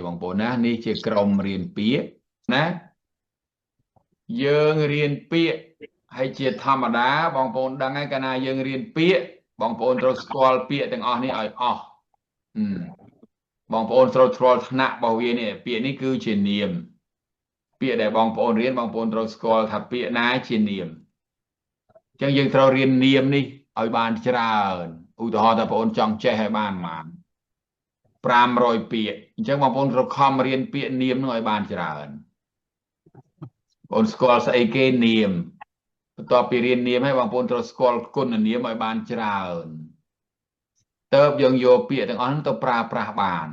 បងប្អូនណានេះជាក្រុមរៀនពាក្យណាយើងរៀនពាក្យហើយជាធម្មតាបងប្អូនដឹងហើយកាលណាយើងរៀនពាក្យបងប្អូនត្រូវស្គាល់ពាក្យទាំងអស់នេះឲ្យអស់បងប្អូនត្រូវស្គាល់ថ្នាក់របស់វានេះពាក្យនេះគឺជានាមពាក្យដែលបងប្អូនរៀនបងប្អូនត្រូវស្គាល់ថាពាក្យណាជានាមអញ្ចឹងយើងត្រូវរៀននាមនេះឲ្យបានច្រើនឧទាហរណ៍ថាបងប្អូនចង់ចេះឲ្យបាន500ពាក្យអញ្ចឹងបងប្អូនត្រូវខំរៀនពាក្យនាមនោះឲ្យបានច្រើនបងប្អូនស្គាល់ស្អីគេនាមបន្ទាប់ពីរៀននាមហើយបងប្អូនត្រូវស្គាល់គុណនាមឲ្យបានច្រើនតើបយើងយកពាក្យទាំងអស់នោះទៅប្រើប្រាស់បាន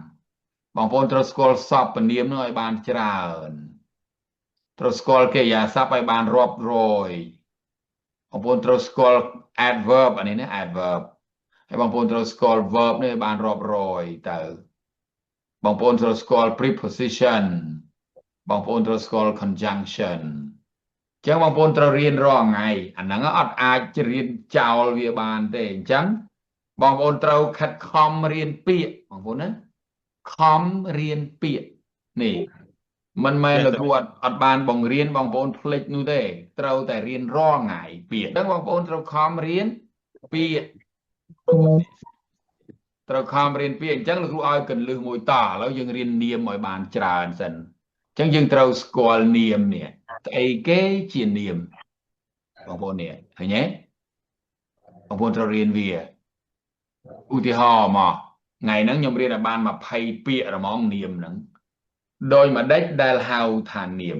បងប្អូនត្រូវស្គាល់សព្វនាមនោះឲ្យបានច្រើនត្រូវស្គាល់កិរិយាសព្ទឲ្យបានរាប់រយបងប្អូនត្រូវស្គាល់ adverb អានេះណា adverb ហើយបងប្អូនត្រូវស្គាល់ verb នេះឲ្យបានរាប់រយទៅបងប្អូនត្រូវស្គាល់ preposition បងប្អូនត្រូវស្គាល់ conjunction អញ្ចឹងបងប្អូនត្រូវរៀនរាល់ថ្ងៃអាហ្នឹងអត់អាចរៀនចោលវាបានទេអញ្ចឹងបងប្អូនត្រូវខិតខំរៀនពាក្យបងប្អូនណាខំរៀនពាក្យនេះមិនមែនលោកគ្រូអត់បានបង្រៀនបងប្អូនភ្លេចនោះទេត្រូវតែរៀនរាល់ថ្ងៃពាក្យហ្នឹងបងប្អូនត្រូវខំរៀនពាក្យត្រូវខំរៀនពាក្យអញ្ចឹងលោកគ្រូឲ្យកន្លឹះមួយតឥឡូវយើងរៀននាមឲ្យបានច្រើនសិនអញ្ចឹងយើងត្រូវស្គាល់នាមនេះស្អីគេជានាមបងប្អូននេះឃើញទេបងប្អូនត្រូវរៀនវាឧទាហរណ៍មកថ្ងៃហ្នឹងខ្ញុំរៀនឲ្យបាន20ពាក្យហ្មងនាមហ្នឹងដោយមួយដេចដែលហៅថានាម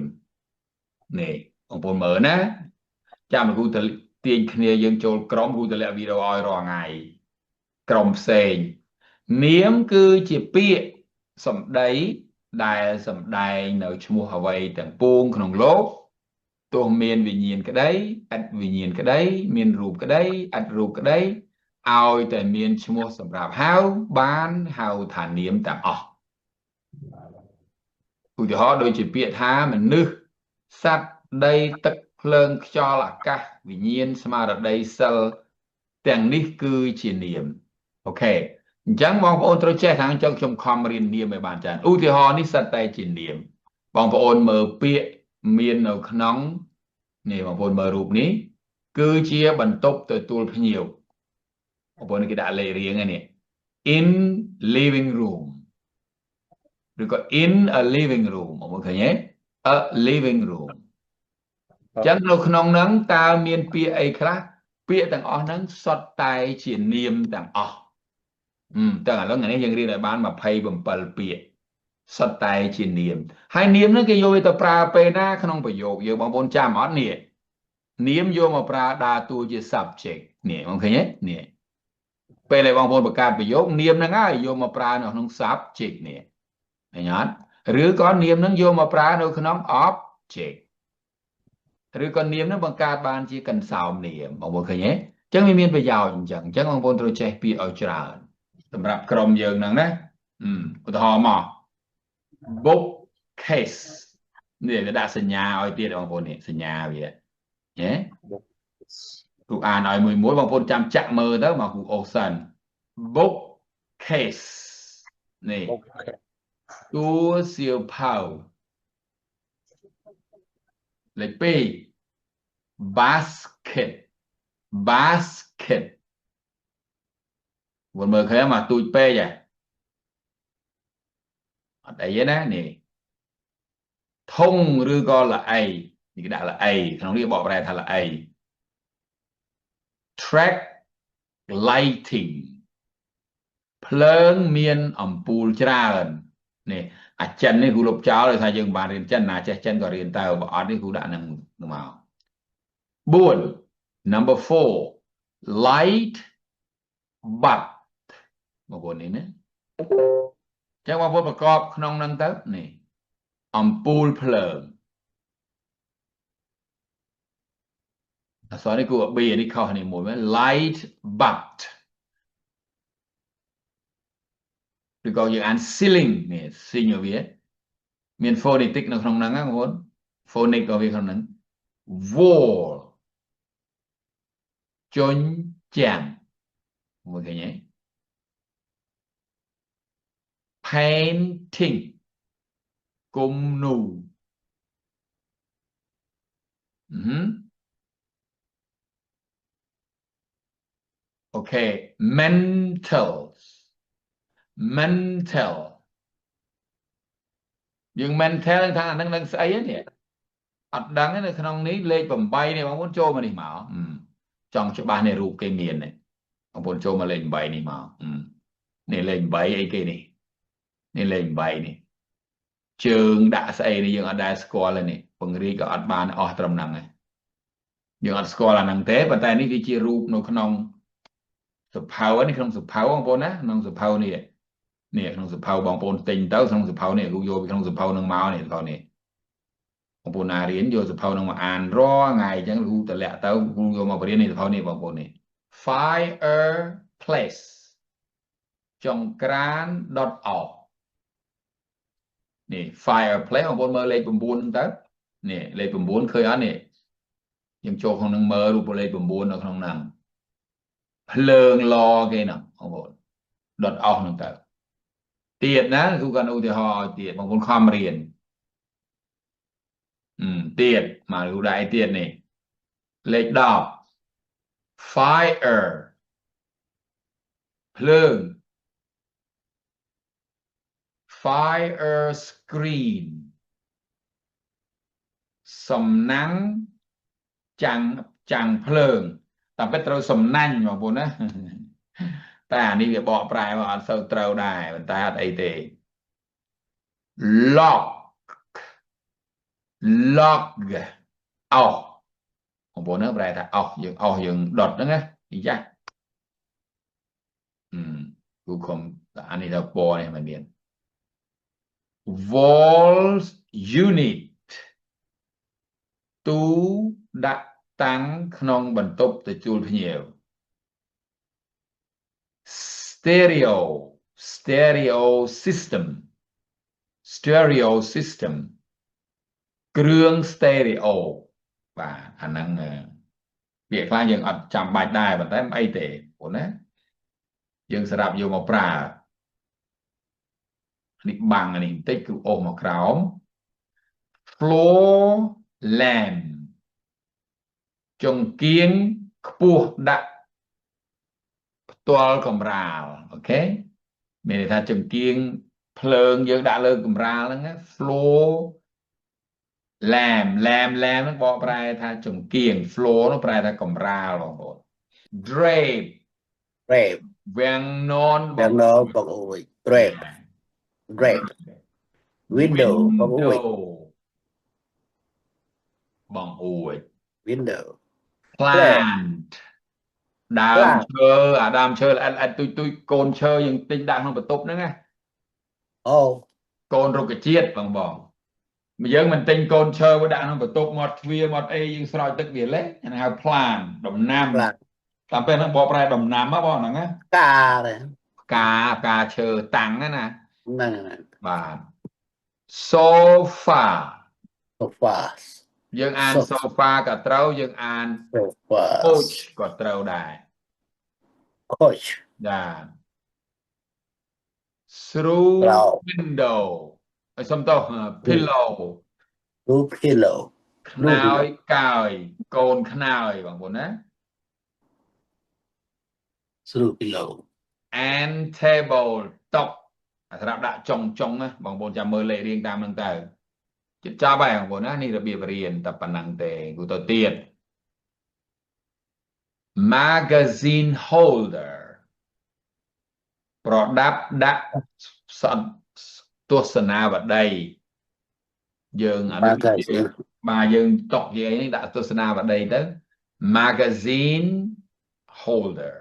នេះបងប្អូនមើលណាចាំលោកគ្រូទៅទាញគ្នាយើងចូលក្រុមគ្រូទៅលាក់វីដេអូឲ្យរាល់ថ្ងៃក្រុមផ្សេងនាមគឺជាពាក្យសម្ដីដែលសម្ដែងនៅឈ្មោះអ្វីទាំងពួងក្នុងលោកទោះមានវិញ្ញាណក្តីឥតវិញ្ញាណក្តីមានរូបក្តីឥតរូបក្តីឲ្យតែមានឈ្មោះសម្រាប់ហៅបានហៅថានាមទាំងអស់ឧទាហរណ៍ដូចជាពាក្យថាមនុស្សសត្វដីទឹកភ្លើងខ្យល់អាកាសវិញ្ញាណស្មារតីសិលទាំងនេះគឺជានាមអូខេអញ្ចឹងបងប្អូនត្រូវចេះថាអញ្ចឹងខ្ញុំខំរៀននាមឲ្យបានច្រើនឧទាហរណ៍នេះសិតតែជានាមបងប្អូនមើលពាក្យមាននៅក្នុងនេះបងប្អូនមើលរូបនេះគឺជាបន្ទប់ទទួលភ្ញៀវបងប្អូនគេដាក់លេខរៀងនេះ in living room ឬក៏ in a living room បងប្អូនឃើញទេ a living room អញ្ចឹងនៅក្នុងហ្នឹងតើមានពាក្យអីខ្លះពាក្យទាំងអស់ហ្នឹងសុទ្ធតែជានាមទាំងអស់តែឥឡូវថ្ងៃនេះយើងរៀនឲ្យបាន27ពាក្យសុទ្ធតែជានាមហើយនាមហ្នឹងគេយកវាទៅប្រើពេលណាក្នុងប្រយោគយើងបងប្អូនចាំអត់នេះនាមយកមកប្រើដើរតួជា subject នេះបងឃើញទេនេះពេលដែលបងប្អូនបង្កើតប្រយោគនាមហ្នឹងហើយយកមកប្រើនៅក្នុង subject នេះឃើញអត់ឬក៏នាមហ្នឹងយកមកប្រើនៅក្នុង object ឬក៏នាមហ្នឹងបង្កើតបានជាកន្សោមនាមបងប្អូនឃើញទេអញ្ចឹងវាមានប្រយោជន៍អញ្ចឹងបងប្អូនត្រូវចេះពាក្យឲ្យច្រើនសម្រាប់ក្រុមយើងហ្នឹងណាឧទាហរណ៍មក book case នេះគេដាក់សញ្ញាឲ្យទៀតបងប្អូននេះសញ្ញាវាហ៎គ្រូអានឲ្យមួយបងប្អូនចាំចាក់មើលទៅមកគ្រូអូសិន book case នេះតួសៀវភៅលេខ2 basket មើលឃើញមកទូចពេកហ៎អត់អីទេណានេះធុងឬក៏ល្អីនេះគេដាក់ល្អីក្នុងនេះបកប្រែថាល្អី track lighting ភ្លើងមានអំពូលច្រើននេះអាចិននេះគ្រូលុបចោលដោយសារយើងបានរៀនចិនណាចេះចិនក៏រៀនទៅបើអត់នេះគ្រូដាក់នឹងមក4 number 4 light bulb បងប្អូននេះណាចឹងបងប្អូនប្រកបក្នុងហ្នឹងទៅនេះអំពូលភ្លើងអក្សរនេះគួរ B នេះខុសនេះមួយមែន light bulb ឬក៏យើងអាន ceiling នេះ ceiling វាមាន phonetic នៅក្នុងហ្នឹងណាបងប្អូន phonic ក៏វាក្នុងហ្នឹង wall ជញ្ជាំងមួយឃើញទេ painting Cung nụ. Ok. Mental. Mental. Nhưng mental thằng năng năng say á nhỉ. Ọt đắng ấy là trongนี้เลข8នេះបងប្អូនចូលមកនេះមកចង់ច្បាស់នេះរូបគេមាននេះបងប្អូនចូលមកលេខ8នេះមកនេះលេខ8អីគេនេះនេះលេខ8នេះជើងដាក់ស្អីនេះយើងអត់ដែលស្គាល់ទេនេះពង្រីកក៏អត់បានអស់ត្រឹមហ្នឹងឯងយើងអត់ស្គាល់អាហ្នឹងទេប៉ុន្តែនេះវាជារូបនៅក្នុងសភៅនេះក្នុងសភៅបងប្អូនណាក្នុងសភៅនេះនេះក្នុងសភៅបងប្អូនទិញទៅក្នុងសភៅនេះគ្រូយកពីក្នុងសភៅហ្នឹងមកនេះសភៅនេះបងប្អូនណារៀនយកសភៅហ្នឹងមកអានរាល់ថ្ងៃអញ្ចឹងគ្រូតម្លាក់ទៅគ្រូយកមកបរៀននេះសភៅនេះបងប្អូននេះ fireplace ចង្ក្រានដុតអុសនេះ fireplace បងប្អូនមើលលេខ9ហ្នឹងទៅនេះលេខ9ឃើញអត់នេះយើងចូលក្នុងនឹងមើលរូបលេខ9នៅក្នុងហ្នឹងភ្លើងឡគេហ្នឹងបងប្អូនដុតអុសហ្នឹងទៅទៀតណាគ្រូក៏ឧទាហរណ៍ឲ្យទៀតបងប្អូនខំរៀនទៀតមករូបដៃទៀតនេះលេខ10 fire ភ្លើង fire screen សំណាំងចាំងភ្លើងតែពិតត្រូវសំណាញ់បងប្អូនណាតែអានេះវាបកប្រែមកអត់សូវត្រូវដែរប៉ុន្តែអត់អីទេ lock អោសបងប្អូនណាប្រែថាអោសយើងដុតហ្នឹងណាចាគូខំអានេះទៅពណ៌នេះមិនមាន walls unit ទូដាក់តាំងក្នុងបន្ទប់ទទួលភ្ញៀវ stereo system គ្រឿង stereo បាទអាហ្នឹងពាក្យខ្លះយើងអត់ចាំបាច់ដែរប៉ុន្តែមិនអីទេបងណាយើងសម្រាប់យកមកប្រើនេះបាំងនេះបន្តិចគឺអូសមកក្រោម floor lamp ចង្គៀងខ្ពស់ដាក់ផ្ទាល់កំរាលអូខេមានន័យថាចង្គៀងភ្លើងយើងដាក់លើកំរាលហ្នឹង floor lamp ហ្នឹងបកប្រែថាចង្គៀង floor នោះប្រែថាកំរាលបងប្អូន drape វាំងននបងអូយ drape window បងអូយ window plant ដើមឈើដើមឈើល្អិតទុយកូនឈើយើងទិញដាក់ក្នុងបន្ទប់ហ្នឹងណាកូនរុក្ខជាតិបងយើងមិនទិញកូនឈើមកដាក់ក្នុងបន្ទប់មាត់ទ្វារមាត់អីយើងស្រោចទឹកវាលេហ្នឹងហៅ plant ដំណាំតាមពេលហ្នឹងបកប្រែដំណាំបងហ្នឹងណាផ្កាឈើតាំងណាហ្នឹងបាទ sofa យើងអាន sofa ក៏ត្រូវយើងអាន couch ក៏ត្រូវដែរ couch ចា through window ឲ្យសុំតោះ pillow ខ្នើយកោយកូនខ្នើយបងប្អូនណា through pillow and table តុសម្រាប់ដាក់ចុងណាបងប្អូនចាំមើលលេខរៀងតាមហ្នឹងទៅជិតចាប់ហើយបងប្អូនណានេះរបៀបរៀនតែប៉ុណ្ណឹងទេគូទៅទៀត magazine holder ប្រដាប់ដាក់ទស្សនាវដ្តីយើងអានេះបាទយើងតុកនិយាយនេះដាក់ទស្សនាវដ្តីទៅ magazine holder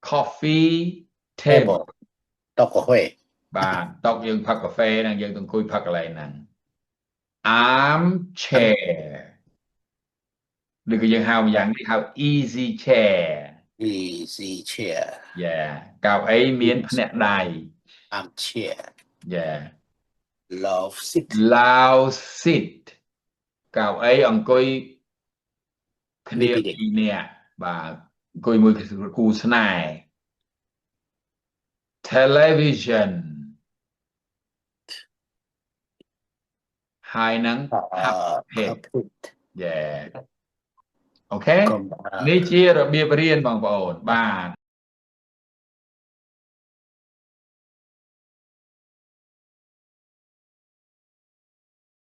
coffee table តុកកាហ្វេបាទតុកយើងផឹកកាហ្វេហ្នឹងយើងទៅអង្គុយផឹកកន្លែងហ្នឹង arm chair ឬក៏យើងហៅយ៉ាងនេះហៅ easy chair កៅអីមានភ្នាក់ដៃ arm chair love seat កៅអីអង្គុយគ្នាពីរនាក់បាទអង្គុយមួយគូស្នេហ៍ television ហើយនឹងហាប់ភេទ yeah អូខេនេះជារបៀបរៀនបងប្អូនបាទ